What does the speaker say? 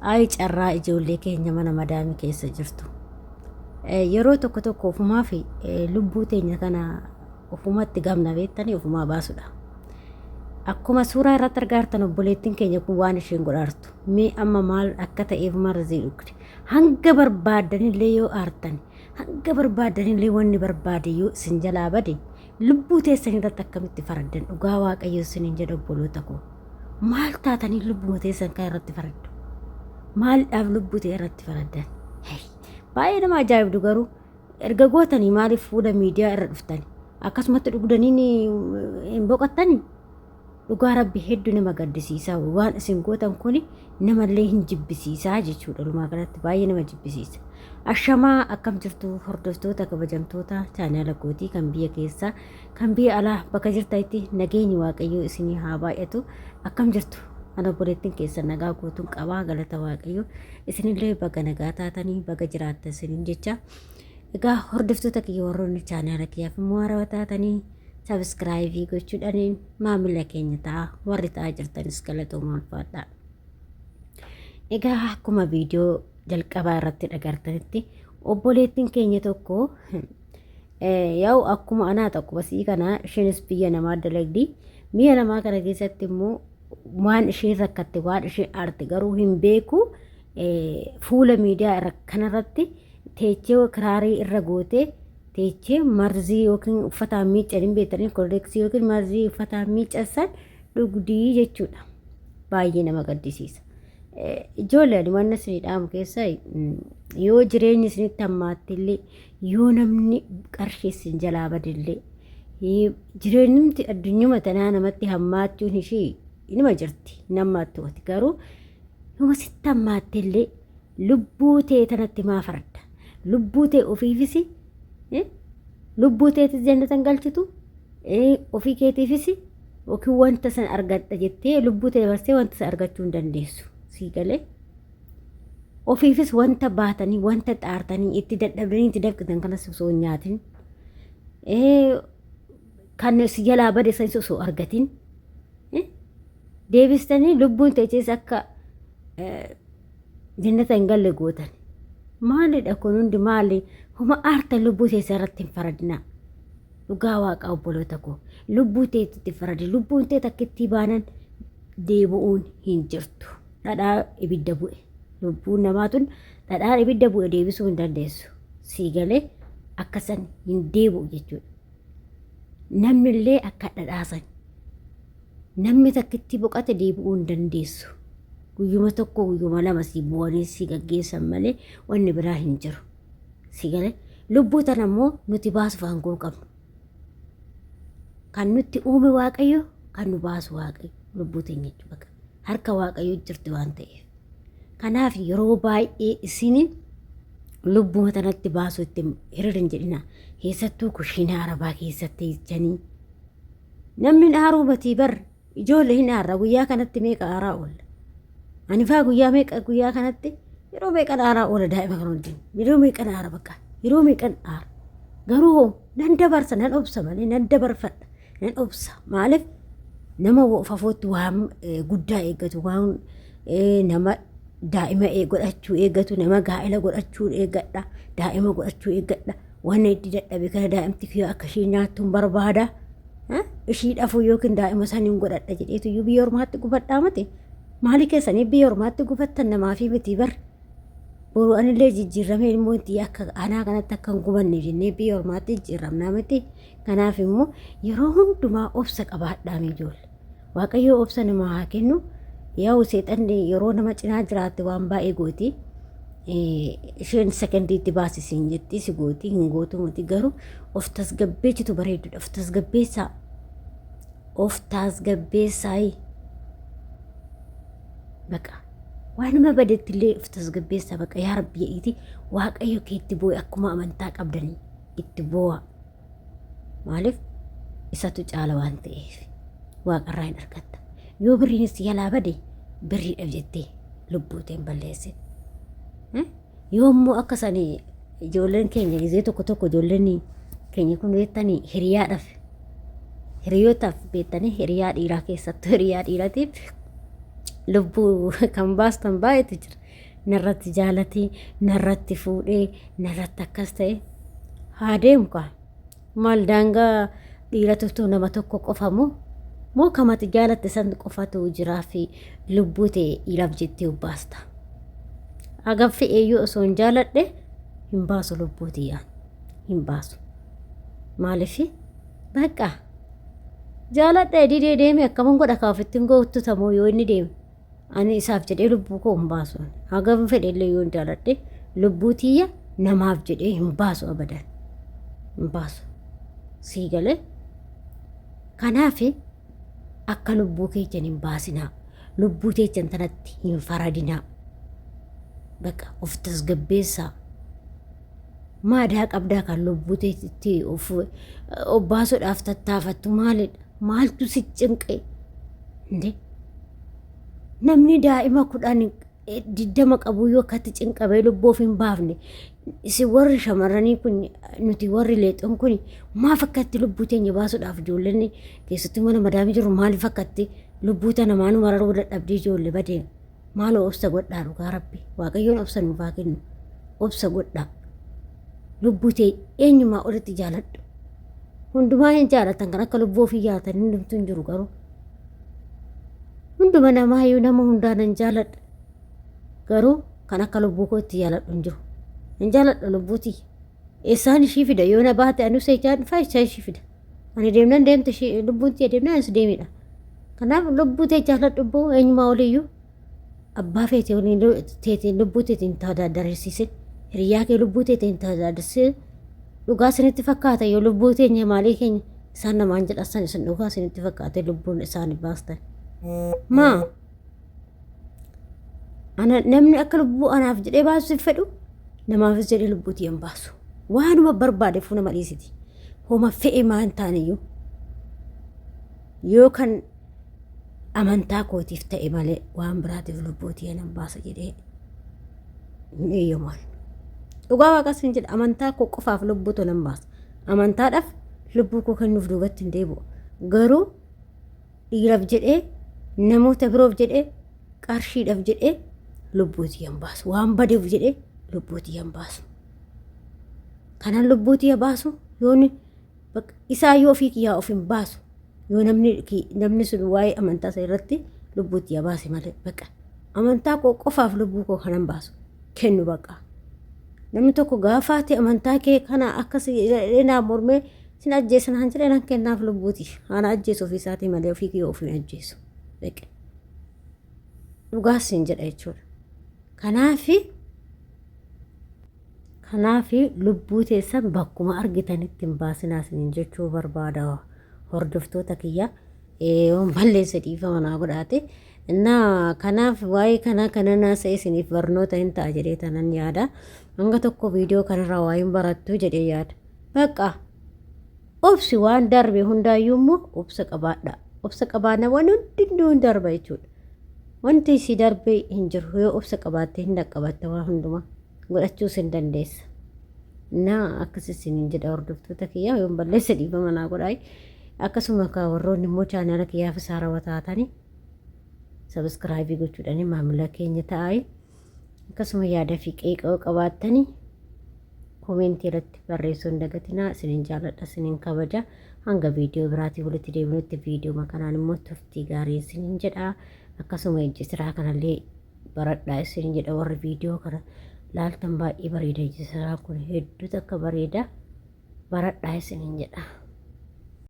Ay carraa ijoollee keenya mana madaamii keessa jirtu. Yeroo tokko tokko ofumaa fi lubbuu teenya kana ofumatti gamna beektanii ofumaa baasudha. Akkuma suuraa irratti argartan obboleettiin keenya kun waan isheen godhaartu. Mee amma maal akka ta'eef marzii dhugde. Hanga barbaadanillee yoo aartan, hanga barbaadanillee wanni barbaade yoo isin jalaa bade, lubbuu teessan irratti akkamitti faraddan dhugaa Waaqayyo isiniin jedha obboloota koo. Maal taatanii lubbuu teessan kan irratti faraddu? Maaldhaaf lubbuu tee irratti faraddan? Baay'ee nama ajaa'ibdu garuu erga gootanii maaliif fuula miidiyaa irra dhuftani? Akkasumatti dhugdanii hin boqottani? Dhugaa Rabbi hedduu nama gaddisiisaa waan isin gootan kuni namallee hin jibbisiisaa jechuudha. Dhumaa kanatti baay'ee nama jibbisiisa. Ashamaa akkam jirtu hordoftoota kabajamtoota chaanaala kootii kan biyya keessaa kan biyya alaa bakka jirtanitti nageenyi Waaqayyoo isinii haa baay'atu. Akkam jirtu? Ana obboleettiin keessa nagaa guutuun qabaa galata Waaqayyoo isinillee baga nagaa taatanii baga jiraattan isiniin jecha. Egaa hordoftoota kiyya warroonni chaanaala kiyyaaf immoo haarawaa taatanii sabiskiraayivii gochuudhaan maamila keenya ta'a warri ta'aa jirtanis galatoomaa ulfaadha. Egaa akkuma viidiyoo jalqabaa irratti dhagartanitti obboleettiin keenya tokko yaa'u akkuma anaa tokko basii kana isheenis biyya namaa dalagdi. Biyya namaa kana keessatti immoo waan isheen rakkatte waan isheen aarte garuu hin beeku. Fuula miidiyaa irra kanarratti teechee kiraarii irra gootee teechee marzii yookiin uffataan miiccan beektanii koreeksii yookiin marzii uffataan miiccan dhugdii jechuudha. Baay'ee nama gaddisiisa. Ijoolleen waan isin dhaamu keessa yoo jireenyi isinitti hammaattillee yoo namni qarshii isin jalaa badillee jireenyumti addunyuma tanaa namatti hammaachuun ishee inuma jirti namatti wati garuu yoo sitti hammaattillee lubbuu tee tanatti maa faradda? Lubbuu tee ofiifis lubbuu teetis jannatan galchitu ofii keetiifis yookiin wanta san argadha jettee lubbuu tee dabarsee wanta san argachuu hin dandeessu. Siigalee ofiifis wanta baatanii wanta xaartanii itti dadhabdanii itti dafqitan kanas osoo hin nyaatin kan si jalaa bade san osoo argatin deebistanii lubbuun teechees akka jannata hin galle gootan. Maalidha kun hundi maali? Homa aarta lubbuu teessa irratti hin faradinaa. Dhugaa Waaqaa obboloota koo lubbuu teetti faradi. Lubbuun tee takkitti baanan deebi'uun hin jirtu. Dhadhaa ibidda bu'e. Lubbuun namaatun dhadhaan ibidda bu'e deebisuu hin dandeessu. Siigalee akkasan hin deebi'u jechuudha. Namni illee akka dhadhaasan. Namni takkitti boqate deebi'uu hin dandeessu. Guyyuma tokko guyyuma lama si bu'anii si gaggeessan malee wanni biraa hin jiru. Siigalee lubbuu tana immoo nuti baasuuf aangoo qabnu. Kan nutti uume Waaqayyo kan nu baasu Waaqayyo lubbuu teenya jechuudha. Harka Waaqayyo jirti waan ta'eef. Kanaaf yeroo baay'ee isin lubbuu tanatti baasuu itti hiriirin jedhina. Keessattuu kushiina Arabaa keessatti janii. Namni haaruu batii bar ijoollee hin haarra guyyaa kanatti meeqa haaraa oolla? Ani faa guyyaa meeqa guyyaa kanatti yeroo meeqan haaraa oola daa'ima kan wajjin yeroo meeqan haara bakka yeroo meeqan haara garuu nan dabarsa nan obsa malee nan dabarfadha nan obsa maaliif nama fafootti waan guddaa eeggatu waan nama daa'ima godhachuu eeggatu nama gaa'ela godhachuu eeggadha daa'ima godhachuu eeggadha waan itti dadhabe kana daa'imti kiyoo akka ishee nyaattuun barbaada ishii dhafuu yookiin daa'ima saniin godhadha jedheetu iyyuu biyya ormaatti gubadhaa mate maali keessanii biyya ormaatti gubattan namaa fi miti bar boru anillee jijjiiramee immoo itti akka anaa kanatti akka hin gubanne jennee biyya ormaatti jijjiiramnaa miti. Kanaaf immoo yeroo hundumaa obsa qabaadhaa ijoollee. Waaqayyo obsa nama haa kennu. Yaa'u seexanni yeroo nama cinaa jiraatte waan baay'ee gooti. Isheen sekondiitti baasisiin jetti si gooti hin gootu miti garuu of tasgabbeessitu bareedudha. Of tasgabbeessaa. Of tasgabbeessaa. Baqa waan nama badeettillee of tasgabbeessaa baqa yaa Rabbi jedhiiti Waaqayyo kee itti boo'e akkuma amantaa qabdanii itti boo'a. Maaliif isatu caala waan ta'eef Waaqarraa hin argatta. Yoo birriinis jalaa bade birriidhaaf jettee lubbuuteen balleesse. Yoo immoo akkasanii ijoolleen keenya gizee tokko tokko ijoolleen keenya kun beektanii hiriyootaaf beektanii hiriyaa dhiiraa keessattuu hiriyaa dhiiratiif lubbuu kan baastan baay'eetu jira. Narratti jaalatii, narratti fuudhee, narratti akkas ta'e haa deemu kaa. Maal daangaa dhiiratutu nama tokko qofamu moo kamati jaalatte san qofatu jiraa fi lubbuu ta'e dhiiraaf jettee baasta. Hagam fe'eeyyuu osoo hin jaaladhe hin baasu lubbuu tiyyaan hin baasu. Maaliif bakka jaaladhe didee deeme akkaman godha kaafittiin gootu tamoo yoo inni deeme ani isaaf jedhee lubbuu koo hin baasu. Hagam fedhellee yoo hin jaaladhe lubbuu tiyya namaaf jedhee hin baasu abadan hin baasu. Sii galee kanaaf akka lubbuu keechan hin baasinaa, lubbuu teechan tanatti hin faradinaa. Bakka of tasgabbeessaa. Maadaa qabdaa kan lubbuu teetti of baasuudhaaf tattaafattu maalidha? Maaltu si cinqee? Namni daa'ima 20 qabu yoo akkatti cinqabee lubboof hin baafne isin warri shamarranii kun nuti warri leexoon kun maaf akkatti lubbuu teenya baasuudhaaf ijoolleen keessatti mana madaamii jiru maaliif akkatti lubbuu tana maanu mararuu dadhabdee ijoollee badeen maaloo obsa godhaa dhugaa rabbi waaqayyoon obsa nuuf haa kennu obsa godhaa lubbuu tee eenyumaa olitti jaaladhu hundumaa hin jaalatan kan akka lubbuu ofii jaalatan hundumtu hin jiru garuu hunduma namaayyuu nama hundaan hin jaaladha garuu kan akka lubbuu kootti jaaladhu hin jiru. Hin jaaladha lubbuutii. Eessaan ishii fida yoo na baate anu seechaan faayichaa ishii fida. Ani deemnan deemte lubbuun tiyya deemnaan anis deemidha. Kanaaf lubbuu tee jaaladhu boo eenyumaa oliyyuu abbaa feete waliin teetiin lubbuu teetiin tajaajilsiise hiriyaa kee lubbuu teetiin tajaajilsiise dhugaa isinitti fakkaata yoo lubbuu teenya maalii keenya isaan namaan jedhasan isin dhugaa isinitti fakkaate lubbuun isaanii baastan. Maa ana namni akka lubbuu anaaf jedhee baasuuf fedhu namaafis jedhee lubbuu tiyyan baasu. Waanuma barbaade fuuna maliisiti. Homa fe'e maan taaniyyuu yoo kan amantaa kootiif ta'e malee waan biraatiif lubbuu tiyyan baasa jedhee hin eeyyamaan. Dhugaa waaqas hin jedha amantaa koo qofaaf lubbuu tolan baasa. Amantaadhaaf lubbuu koo kennuuf duubatti hin deebi'u. Garuu dhiiraaf jedhee namoota biroof jedhee qarshiidhaaf jedhee lubbuu tiyyan baasu. Waan badeef jedhee lubbuu tiyyan baasu. Kanan lubbuu tiyya baasu yooni isaa yoo ofii kiyyaa of hin baasu yoo namni sun waa'ee amantaa isaa irratti lubbuu tiyya baase malee baqa amantaa koo qofaaf lubbuu koo kanan baasu kennu baqa. Namni tokko gaafaati amantaa kee kana akkas jedhee mormee sin ajjeesan han jedhee nan kennaaf lubbuuti. Ana ajjeesu ofii isaatii malee ofii kiyyaa of hin ajjeesu. Baqa. Dhugaas hin jedha jechuudha. Kanaafi lubbuu teessan bakkuma argitanitti hin baasinaa isiniin jechuu barbaada hordoftoota kiyya balleessa dhiifama naa godhaate innaa kanaaf waa'ee kana naasa isiniif barnoota hin ta'a jedhee tanan yaada hanga tokko viidiyoo kanarraa waa'een barattu jedhee yaada baqa obsi waan darbe hundaayyuu immoo obsa qabaadha waan hundinuu hin darba jechuudha wanti si darbee hin jiru yoo obsa qabaatte hin dhaqqabatta waa hundumaa godhachuus hin dandeessa. Naa akkasii isiniin jedha hordoftoota kiyyaa yoo balleessa dhiifama naa godhaa akkasuma ka warroonni immoo chaanala kiyyaaf saarawaa taatanii sabiskiraayibii gochuudhaan maamila keenya ta'aa akkasuma yaada fi qeeqa qabaattanii koomentii irratti barreessuu hin dagatinaa isiniin jaalladha isiniin kabaja hanga viidiyoo biraatii walitti deebinutti viidiyoo kanaan immoo turtii gaarii isiniin jedha akkasuma ijjisiraa kanallee baradhaa isiniin jedha warri viidiyoo kana laaltan baay'ee bareeda ijjisiraa kun hedduu takka bareeda baradhaa isiniin jedha.